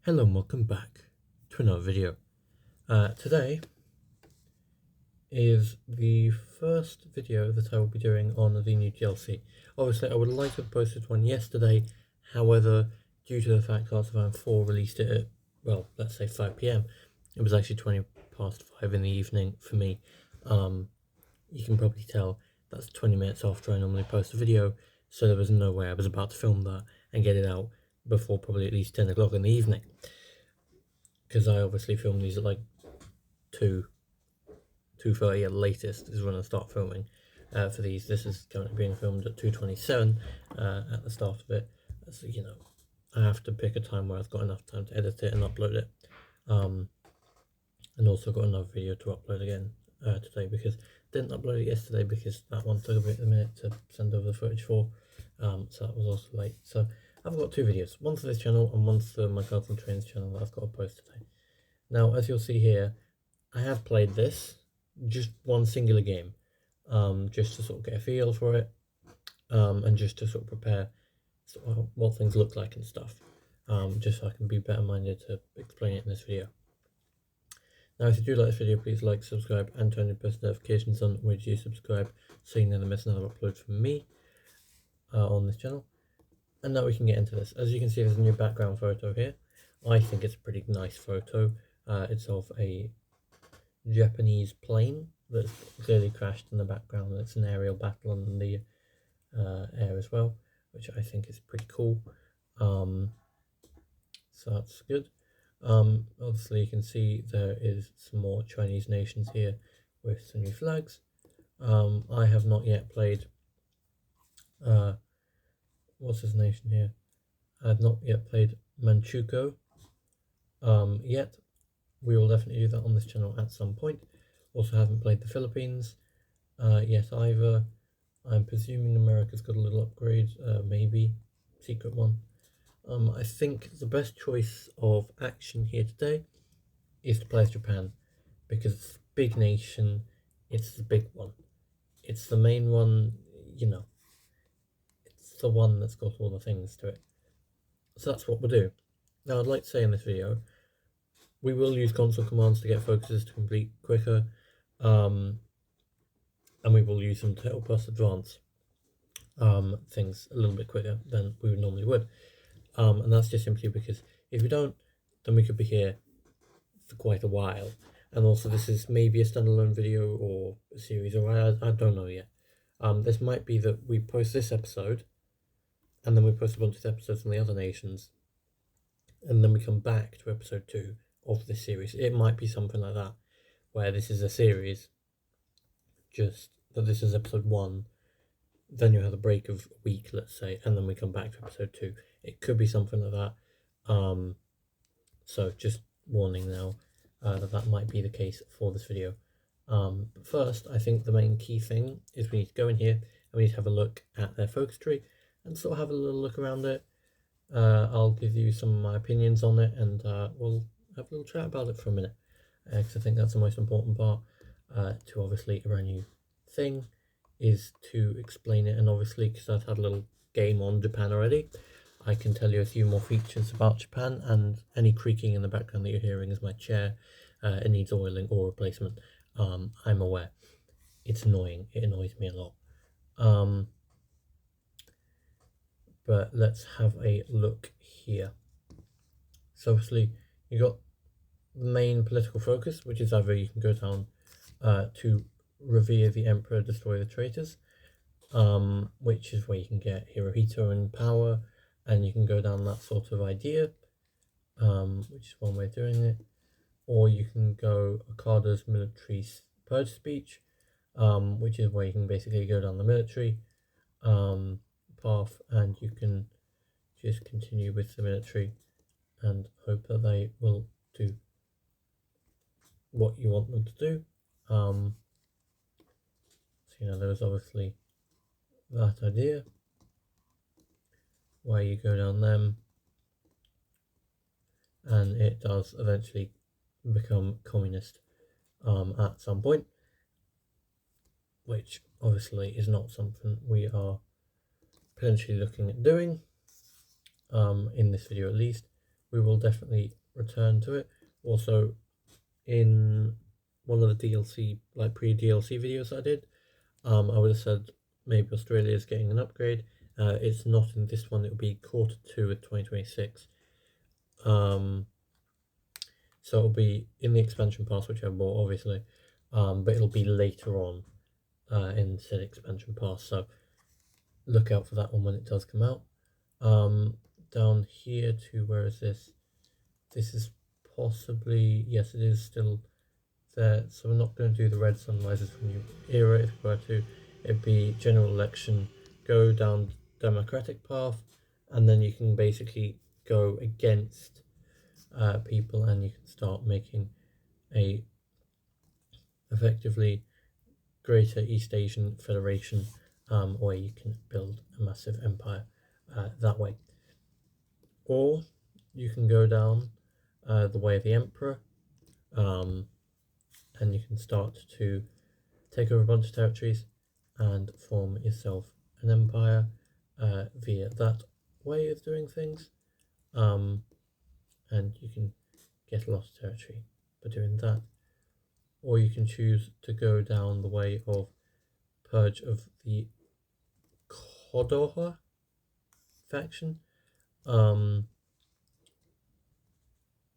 Hello and welcome back to another video. Today is the first video that I will be doing on the new DLC. Obviously I would like to have posted one yesterday, however due to the fact HOI4 released it at, well, let's say 5 PM, it was actually 20 past 5 in the evening for me. You can probably tell that's 20 minutes after I normally post a video, so there was no way I was about to film that and get it out before probably at least 10 o'clock in the evening. Because I obviously film these at like 2:30 at the latest is when I start filming for these. This is currently being filmed at 2:27 at the start of it. So, you know, I have to pick a time where I've got enough time to edit it and upload it. And also got another video to upload again today, because I didn't upload it yesterday because that one took a bit of a minute to send over the footage for. So that was also late. So I've got two videos, one for this channel and one for my Cards and Trains channel that I've got to post today. Now, as you'll see here, I have played this, just one singular game, just to sort of get a feel for it, and just to sort of prepare sort of what things look like and stuff, just so I can be better minded to explain it in this video. Now, if you do like this video, please like, subscribe, and turn your post notifications on when you subscribe, so you never miss another upload from me on this channel. And now we can get into this. As you can see, there's a new background photo here. I think it's a pretty nice photo. It's of a Japanese plane that's clearly crashed in the background. It's an aerial battle on the air as well, which I think is pretty cool. So that's good. Obviously you can see there is some more Chinese nations here with some new flags. I have not yet played what's his nation here? I have not yet played Manchukuo yet. We will definitely do that on this channel at some point. Also haven't played the Philippines yet either. I'm presuming America's got a little upgrade, maybe, secret one. I think the best choice of action here today is to play as Japan, because it's a big nation, it's the big one. It's the main one, you know. It's the one that's got all the things to it. So that's what we'll do. Now I'd like to say in this video, we will use console commands to get focuses to complete quicker, and we will use them to help us advance things a little bit quicker than we would normally would. And that's just simply because if we don't, then we could be here for quite a while. And also this is maybe a standalone video or a series, or I don't know yet. This might be that we post this episode, and then we post a bunch of episodes on the other nations, and then we come back to episode 2 of this series. It might be something like that, where this is a series, just that this is episode 1, then you have a break of a week, let's say, and then we come back to episode 2. It could be something like that. So just warning now that might be the case for this video. But first, I think the main key thing is we need to go in here and we need to have a look at their focus tree and sort of have a little look around it. I'll give you some of my opinions on it, and we'll have a little chat about it for a minute, because I think that's the most important part to obviously a brand new thing, is to explain it. And obviously, because I've had a little game on Japan already, I can tell you a few more features about Japan, and any creaking in the background that you're hearing is my chair. It needs oiling or replacement. I'm aware. It's annoying. It annoys me a lot. But let's have a look here. So obviously you got the main political focus, which is either you can go down to revere the emperor, destroy the traitors, which is where you can get Hirohito in power, and you can go down that sort of idea, which is one way of doing it. Or you can go Okada's military purge speech, which is where you can basically go down the military path, and you can just continue with the military and hope that they will do what you want them to do. So, you know, there's obviously that idea where you go down them, and it does eventually become communist at some point, which obviously is not something we are potentially looking at doing in this video at least. we will definitely return to it. Also, in one of the DLC, like pre-DLC videos I did, I would have said maybe Australia is getting an upgrade. It's not in this one, it'll be Q2 of 2026. So it'll be in the expansion pass, which I bought, obviously, but it'll be later on in said expansion pass, so look out for that one when it does come out. Down here to, where is this? This is possibly, yes, it is still there, so we're not going to do the red sunrises from new era. If we were to, it'd be general election, go down democratic path, and then you can basically go against people, and you can start making a effectively greater East Asian Federation, where you can build a massive empire that way. Or you can go down the way of the Emperor, and you can start to take over a bunch of territories and form yourself an empire via that way of doing things, and you can get a lot of territory by doing that. Or you can choose to go down the way of purge of the Kodoha faction, and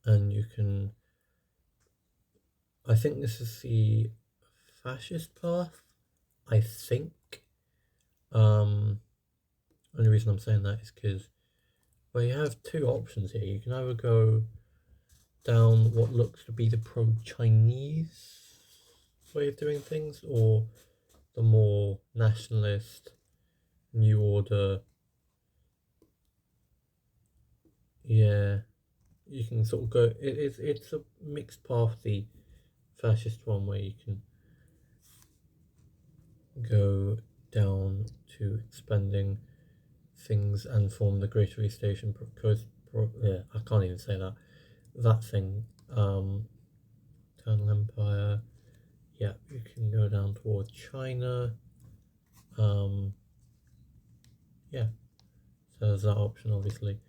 you can, I think this is the fascist path, I think. Only reason I'm saying that is because, well, you have two options here. You can either go down what looks to be the pro-Chinese way of doing things, or the more nationalist, New Order. Yeah, you can sort of go, it's a mixed path, the fascist one, where you can go down to expanding things and form the Greater East Asian yeah, I can't even say that thing. Eternal Empire. Yeah, you can go down towards China. Yeah, so there's that option, obviously,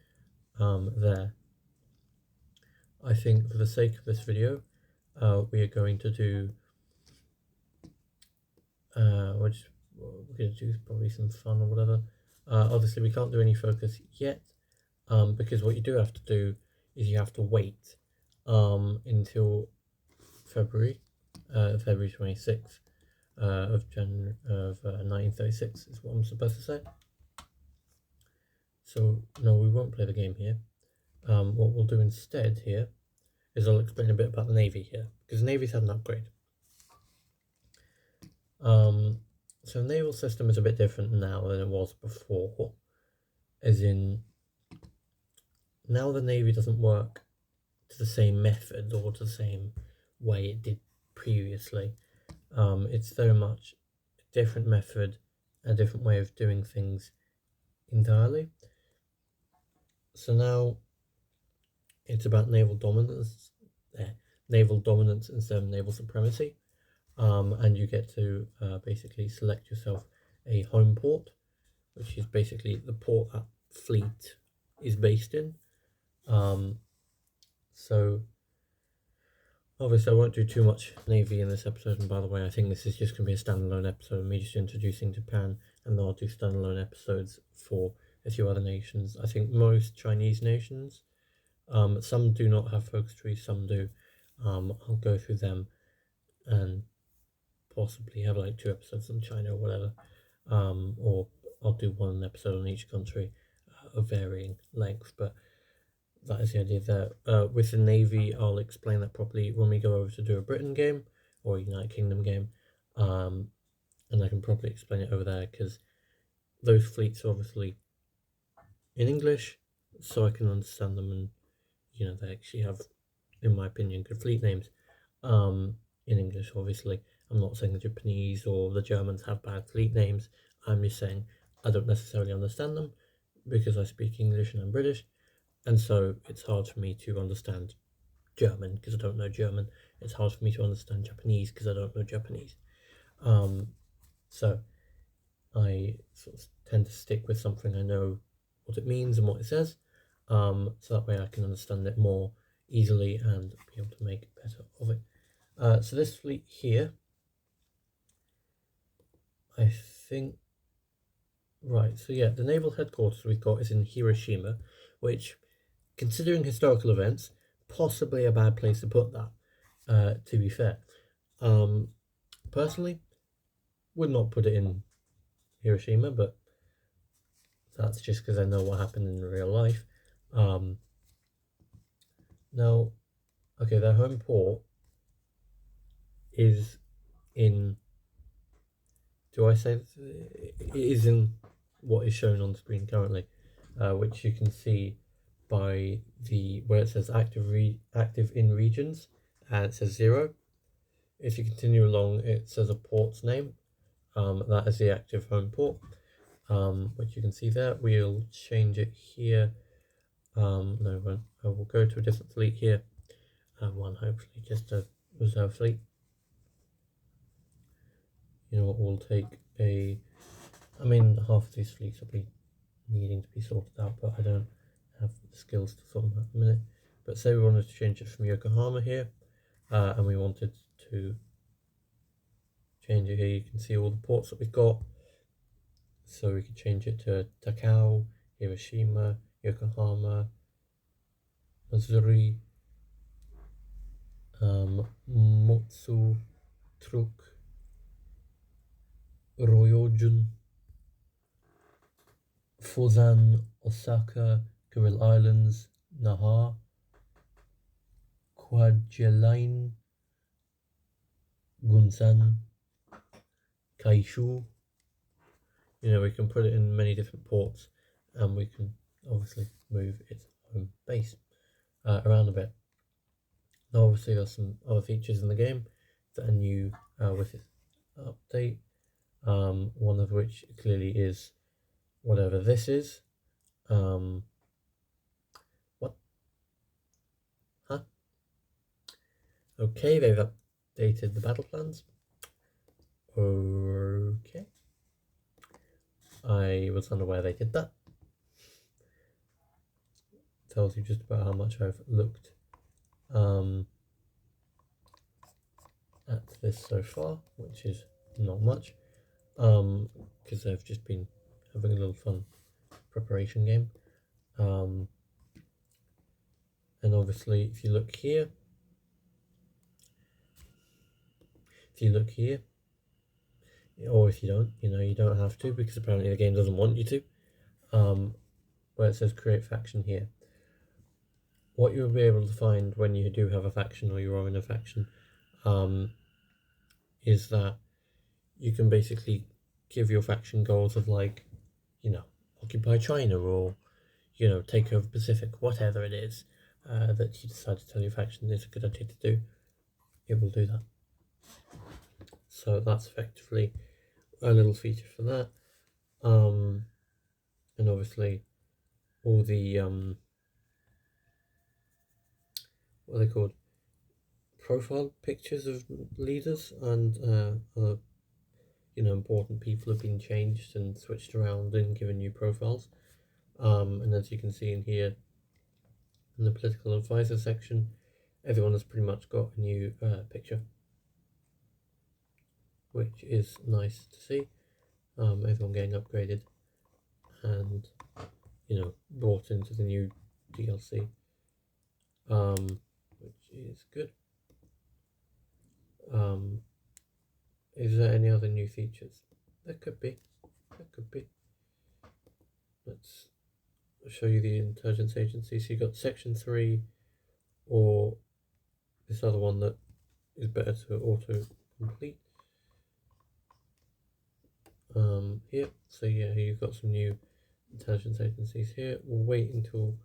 there. I think for the sake of this video, we are going to do, we're going to do probably some fun or whatever. Obviously we can't do any focus yet, because what you do have to do is you have to wait until February 26th of 1936 is what I'm supposed to say. So no, we won't play the game here. What we'll do instead here is I'll explain a bit about the Navy here, because the Navy's had an upgrade. So the naval system is a bit different now than it was before, as in, now the Navy doesn't work to the same method or to the same way it did previously. It's very much a different method, a different way of doing things entirely. So now it's about naval dominance instead of naval supremacy, and you get to basically select yourself a home port, which is basically the port that fleet is based in. So obviously I won't do too much Navy in this episode, and by the way, I think this is just going to be a standalone episode of me just introducing Japan, and then I'll do standalone episodes for a few other nations. I think most Chinese nations, some do not have focus trees, some do. I'll go through them and possibly have like 2 episodes on China or whatever, or I'll do 1 episode on each country of varying length, but that is the idea there. With the Navy, I'll explain that properly when we go over to do a Britain game or a United Kingdom game, and I can properly explain it over there, because those fleets are obviously in English, so I can understand them, and you know, they actually have, in my opinion, good fleet names in English. Obviously, I'm not saying the Japanese or the Germans have bad fleet names. I'm just saying I don't necessarily understand them because I speak English and I'm British, and so it's hard for me to understand German because I don't know German. It's hard for me to understand Japanese because I don't know Japanese. So I sort of tend to stick with something I know what it means and what it says. so that way I can understand it more easily and be able to make better of it. So this fleet here, I think, right, so yeah, the naval headquarters we've got is in Hiroshima, which, considering historical events, possibly a bad place to put that, to be fair. Personally, would not put it in Hiroshima, but that's just because I know what happened in real life. Now, okay, their home port is in, do I say it is in what is shown on the screen currently, which you can see by the where it says active in regions, and it says 0. If you continue along, it says a port's name. That is the active home port, which you can see there. We'll change it here. No, I will go to a different fleet here, and one hopefully just a reserve fleet. You know what, we'll take I mean, half of these fleets will be needing to be sorted out, but I don't have the skills to sort them out at the minute. But say we wanted to change it from Yokohama here, and we wanted to change it here. You can see all the ports that we've got. So we could change it to Takao, Hiroshima, Yokohama, Missouri, Motsu, Truk, Ryojun, Fuzan, Osaka, Kuril Islands, Naha, Kwajalein, Gunsan, Kaishu. You know, we can put it in many different ports, and we can obviously move its home base around a bit. Now, obviously, there's some other features in the game that are new with this update. One of which clearly is whatever this is. What? Huh? Okay, they've updated the battle plans. Okay. I was unaware they did that. Tells you just about how much I've looked at this so far, which is not much, because I've just been having a little fun preparation game. And obviously, if you look here, or if you don't, you don't have to, because apparently the game doesn't want you to, where it says create faction here. What you'll be able to find when you do have a faction or you are in a faction is that you can basically give your faction goals of, like, occupy China, or take over Pacific, whatever it is that you decide to tell your faction is a good idea to do. It will do that. So that's effectively a little feature for that. And obviously all the what are they called, profile pictures of leaders and other important people have been changed and switched around and given new profiles. And as you can see in here in the political advisor section, everyone has pretty much got a new picture, which is nice to see. Everyone getting upgraded and brought into the new DLC, which is good. Is there any other new features? There could be. Let's show you the intelligence agency. So you got section 3, or this other one that is better to auto complete. Here, so yeah, you've got some new intelligence agencies here. We'll wait until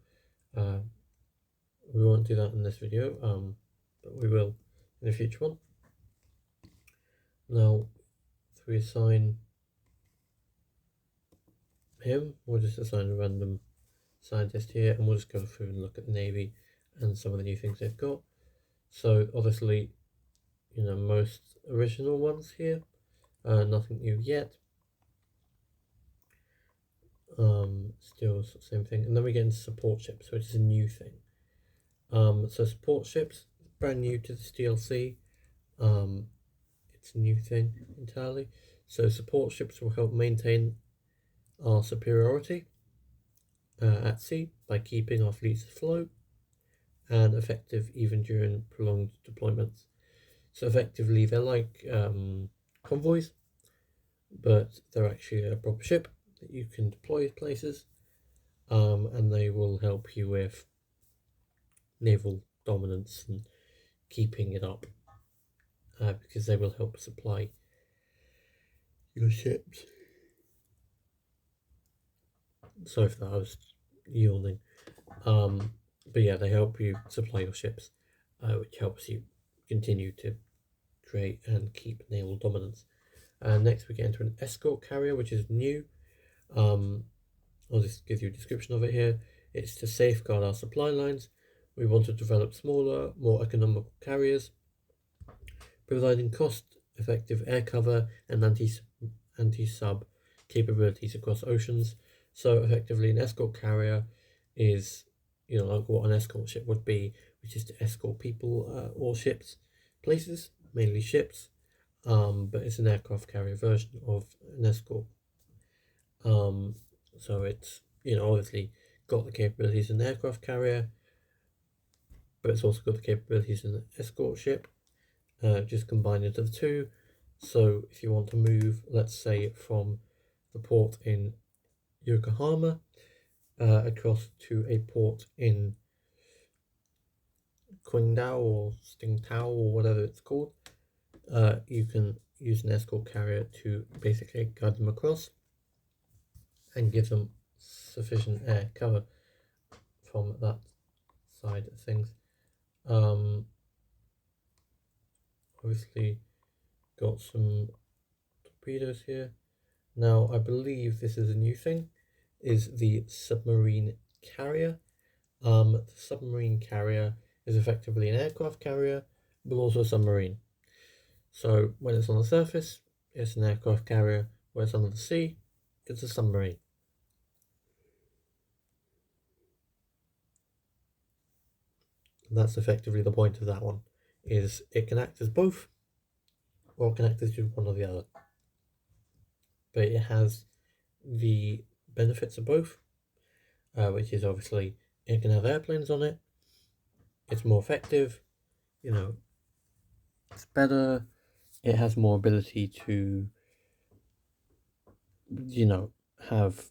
we won't do that in this video, but we will in a future one. Now, if we assign him, we'll just assign a random scientist here, and we'll just go through and look at the Navy and some of the new things they've got. So obviously, most original ones here, nothing new yet. Still same thing. And then we get into support ships, which is a new thing. So support ships, brand new to this DLC. It's a new thing entirely. So support ships will help maintain our superiority at sea by keeping our fleets afloat and effective even during prolonged deployments. So effectively, they're like convoys, but they're actually a proper ship that you can deploy places, and they will help you with naval dominance and keeping it up, because they will help supply your ships. Sorry for that, I was yawning. But yeah, they help you supply your ships, which helps you continue to create and keep naval dominance. Next, we get into an escort carrier, which is new. I'll just give you a description of it here. It's to safeguard our supply lines. We want to develop smaller, more economical carriers, providing cost-effective air cover and anti-sub capabilities across oceans. So effectively, an escort carrier is, like what an escort ship would be, which is to escort people or ships places, mainly ships. But it's an aircraft carrier version of an escort. So it's, obviously got the capabilities in an aircraft carrier, but it's also got the capabilities in an escort ship, just combined into the two. So if you want to move, let's say, from the port in Yokohama across to a port in Qingdao or Tsingtao or whatever it's called, you can use an escort carrier to basically guide them across and give them sufficient air cover from that side of things. Obviously got some torpedoes here. Now I believe this is a new thing, is the submarine carrier. The submarine carrier is effectively an aircraft carrier, but also a submarine. So when it's on the surface, it's an aircraft carrier. When it's under the sea, it's a submarine. And that's effectively the point of that one, is it can act as both, or it can act as one or the other. But it has the benefits of both, which is obviously it can have airplanes on it, it's more effective, it's better, it has more ability to, have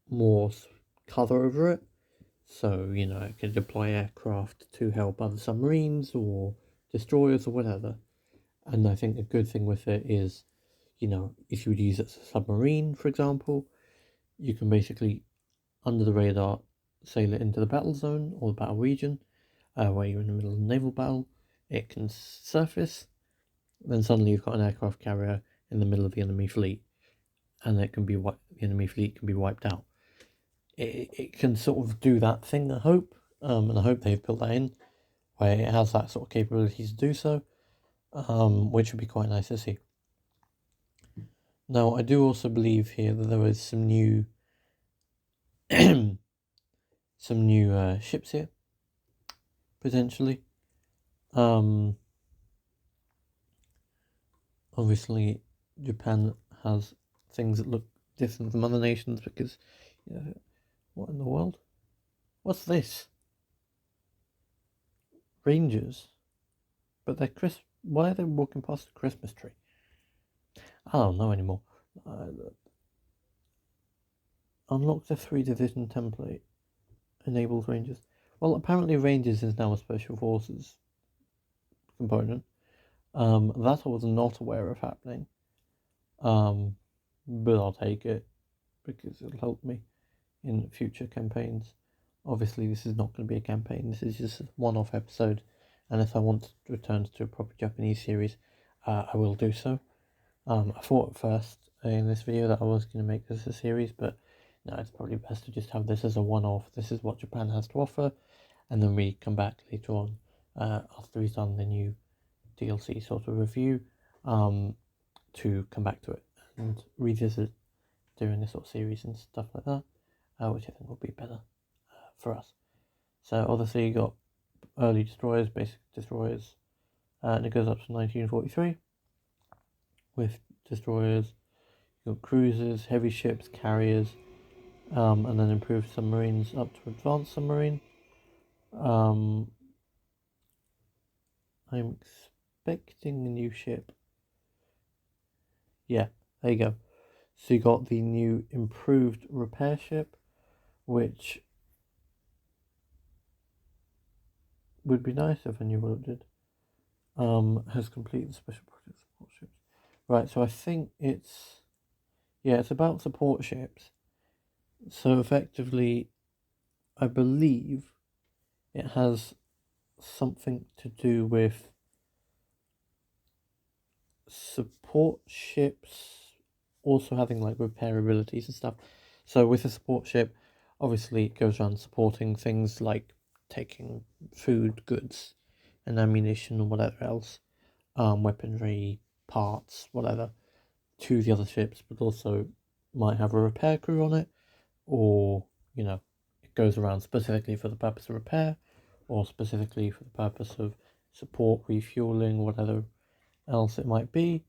more cover over it. So, it can deploy aircraft to help other submarines or destroyers or whatever. And I think a good thing with it is, if you would use it as a submarine, for example, you can basically, under the radar, sail it into the battle zone or the battle region, where you're in the middle of a naval battle. It can surface, then suddenly you've got an aircraft carrier in the middle of the enemy fleet, and the enemy fleet can be wiped out. It can sort of do that thing, I hope, and I hope they've built that in, where it has that sort of capability to do so, which would be quite nice to see. Now, I do also believe here that there is some new ships here, potentially. Obviously, Japan has things that look different from other nations because, what in the world? What's this? Rangers? But they're why are they walking past a Christmas tree? I don't know anymore. Unlock the 3-division template. Enables Rangers. Well, apparently Rangers is now a Special Forces component. That I was not aware of happening. But I'll take it because it'll help me in future campaigns. Obviously, this is not going to be a campaign. This is just a one-off episode. And if I want to return to a proper Japanese series, I will do so. I thought at first in this video that I was going to make this a series, but no, it's probably best to just have this as a one-off. This is what Japan has to offer, and then we come back later on after we've done the new DLC sort of review to come back to it and revisit doing this sort of series and stuff like that, which I think will be better for us. So obviously you got early destroyers, basic destroyers, and it goes up to 1943 with destroyers. You got cruisers, heavy ships, carriers, and then improved submarines up to advanced submarine. I'm expecting a new ship. Yeah, there you go. So you got the new improved repair ship, which would be nice if I knew what it did. Has completed special project support ships. Right, so I think it's about support ships. So effectively, I believe it has something to do with support ships also having like repair abilities and stuff. So with a support ship, obviously it goes around supporting things like taking food, goods, and ammunition or whatever else, weaponry, parts, whatever, to the other ships, but also might have a repair crew on it, or it goes around specifically for the purpose of repair, or specifically for the purpose of support, refueling, whatever else it might be.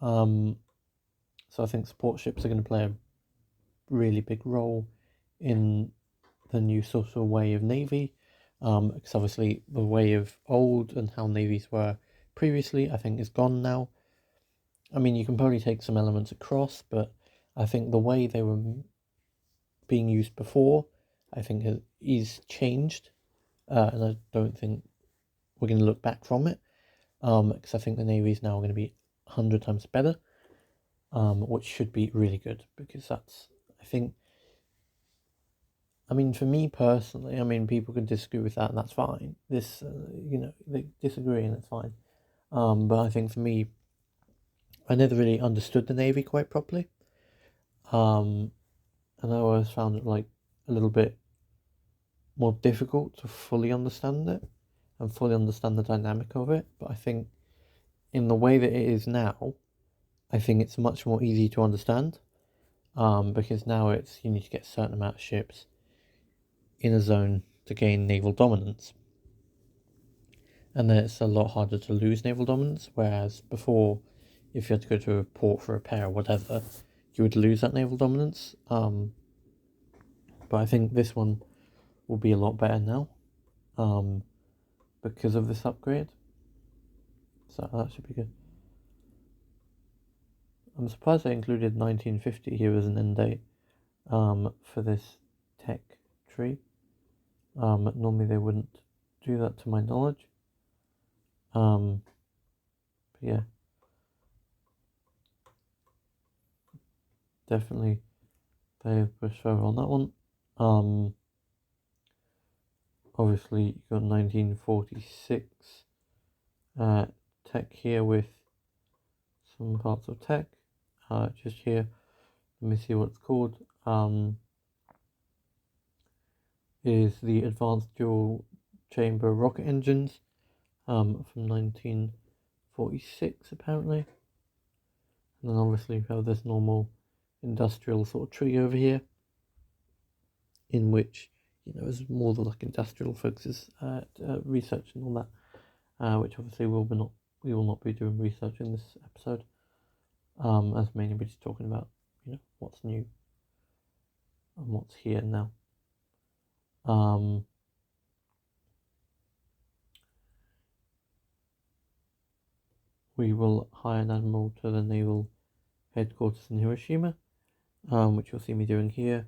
So I think support ships are going to play a really big role in the new sort of way of navy, because obviously the way of old and how navies were previously, I think, is gone now. I mean, you can probably take some elements across, but I think the way they were being used before, I think, is changed, and I don't think we're going to look back from it, because I think the navy is now going to be 100 times better, which should be really good, because that's, I think, I mean, for me personally, I mean, people can disagree with that, and that's fine. They disagree, and it's fine. But I think for me, I never really understood the navy quite properly. And I always found it like a little bit more difficult to fully understand it and fully understand the dynamic of it. But I think in the way that it is now, I think it's much more easy to understand. Because now you need to get a certain amount of ships in a zone to gain naval dominance. And then it's a lot harder to lose naval dominance, whereas before, if you had to go to a port for repair or whatever, you would lose that naval dominance. But I think this one will be a lot better now, because of this upgrade. So that should be good. I'm surprised they included 1950 here as an end date, for this tech tree. Normally they wouldn't do that to my knowledge. But yeah, definitely they pushed further on that one. Obviously you got 1946 tech here with some parts of tech. Just here, let me see what it's called. Is the advanced dual chamber rocket engines, from 1946 apparently. And then obviously we have this normal industrial sort of tree over here, in which is more the like industrial focuses at research and all that, which obviously we will not be doing research in this episode, as mainly we're just talking about what's new and what's here now. We will hire an admiral to the naval headquarters in Hiroshima, which you'll see me doing here.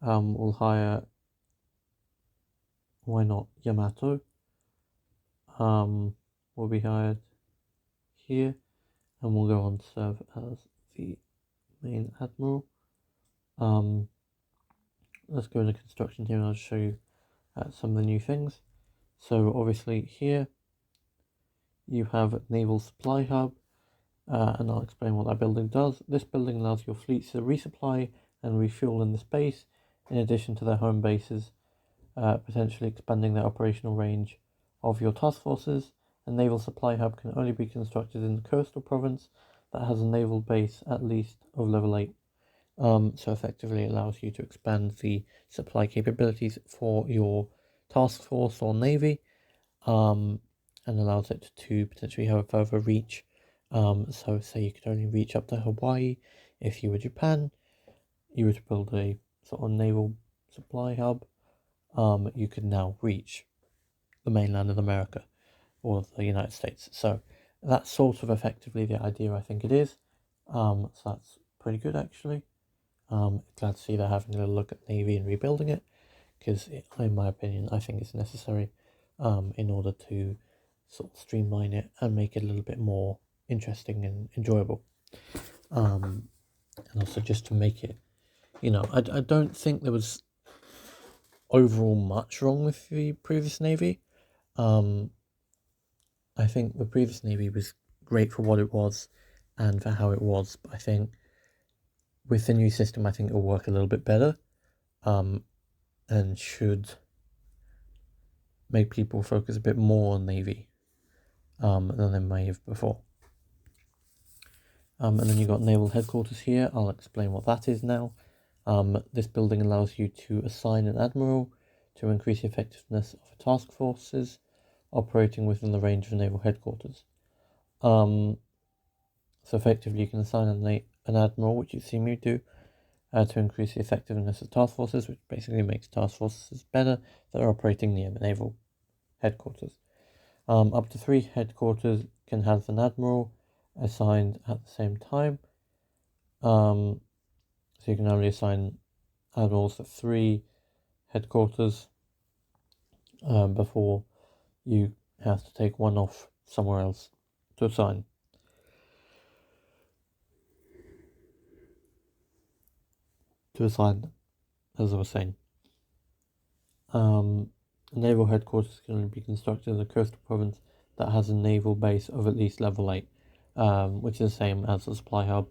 We'll hire, why not, Yamato. Will be hired here, and we'll go on to serve as the main admiral. Let's go into construction here, and I'll show you some of the new things. So obviously here you have a naval supply hub, and I'll explain what that building does. This building allows your fleets to resupply and refuel in this base, in addition to their home bases, potentially expanding the operational range of your task forces. A naval supply hub can only be constructed in the coastal province that has a naval base at least of level 8. So effectively it allows you to expand the supply capabilities for your task force or navy, and allows it to potentially have a further reach. So say you could only reach up to Hawaii. If you were Japan, you were to build a sort of naval supply hub, you could now reach the mainland of America or the United States. So that's sort of effectively the idea I think it is. So that's pretty good actually. Glad to see they're having a look at Navy and rebuilding it, because in my opinion I think it's necessary in order to sort of streamline it and make it a little bit more interesting and enjoyable. And also just to make it, I don't think there was overall much wrong with the previous Navy. I think the previous Navy was great for what it was and for how it was, but I think with the new system, I think it'll work a little bit better, and should make people focus a bit more on Navy, than they may have before. And then you've got Naval Headquarters here. I'll explain what that is now. This building allows you to assign an admiral to increase the effectiveness of task forces operating within the range of Naval Headquarters. So effectively you can assign an admiral, which you've seen me do, to increase the effectiveness of task forces, which basically makes task forces better that are operating near the Naval Headquarters. Up to 3 headquarters can have an admiral assigned at the same time. So you can only assign admirals at 3 headquarters before you have to take one off somewhere else to assign. As I was saying. Naval headquarters can only be constructed in a coastal province that has a naval base of at least level 8, which is the same as a supply hub.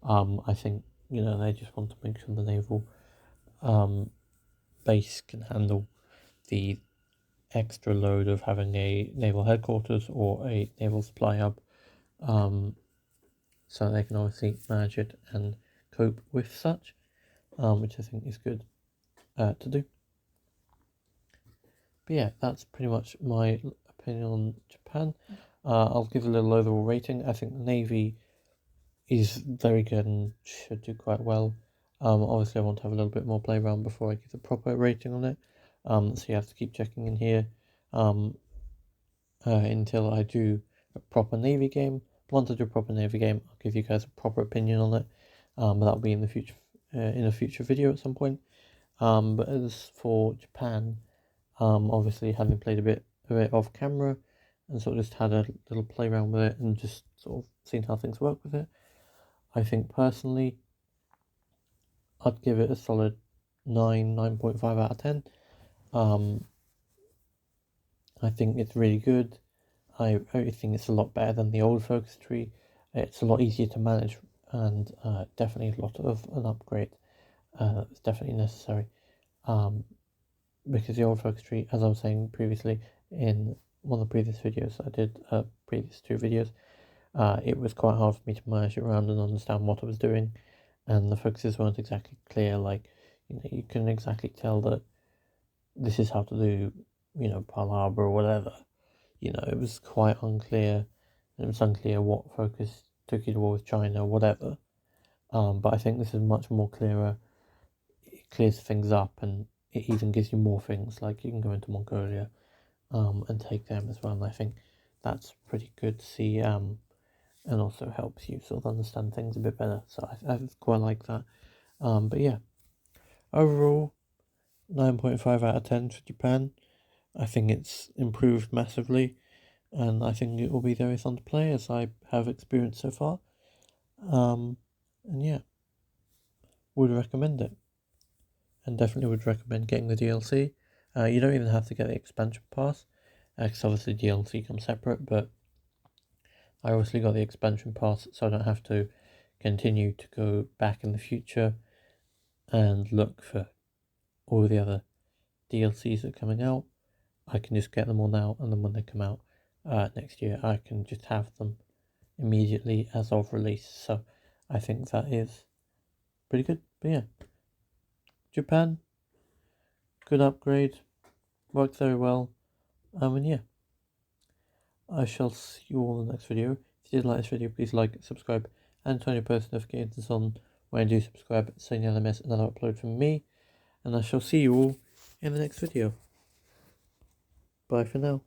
I think, they just want to make sure the naval base can handle the extra load of having a naval headquarters or a naval supply hub, so they can obviously manage it and cope with such, which I think is good to do. But yeah, that's pretty much my opinion on Japan. I'll give a little overall rating. I think the Navy is very good and should do quite well. Obviously I want to have a little bit more play around before I give a proper rating on it. So you have to keep checking in here until I do a proper Navy game. Once I do a proper Navy game, I'll give you guys a proper opinion on it. But that'll be in the future, in a future video at some point. But as for Japan, obviously having played a bit of it off camera and sort of just had a little play around with it and just sort of seen how things work with it, I think personally I'd give it a solid 9.5 out of 10. I think it's really good. I think it's a lot better than the old focus tree. It's a lot easier to manage and definitely a lot of an upgrade. It's definitely necessary. Because the old focus tree, as I was saying previously in one of the previous videos I did, previous 2 videos, it was quite hard for me to manage it around and understand what I was doing, and the focuses weren't exactly clear. Like, you couldn't exactly tell that this is how to do, Pearl Harbor or whatever. It was quite unclear, and it was unclear what focus took you to war with China or whatever. But I think this is much more clearer. It clears things up, and it even gives you more things, like you can go into Mongolia and take them as well, and I think that's pretty good to see, and also helps you sort of understand things a bit better, so I quite like that. But yeah, overall 9.5 out of 10 for Japan. I think it's improved massively, and I think it will be very fun to play, as I have experienced so far. And yeah, would recommend it, and definitely would recommend getting the DLC. You don't even have to get the expansion pass, because obviously DLC comes separate, but I obviously got the expansion pass, so I don't have to continue to go back in the future and look for all the other DLCs that are coming out. I can just get them all now, and then when they come out next year, I can just have them immediately as of release. So I think that is pretty good. But yeah, Japan, good upgrade, worked very well. And yeah, I shall see you all in the next video. If you did like this video, please like, subscribe, and turn your post notifications on when I do subscribe so you never miss another upload from me. And I shall see you all in the next video. Bye for now.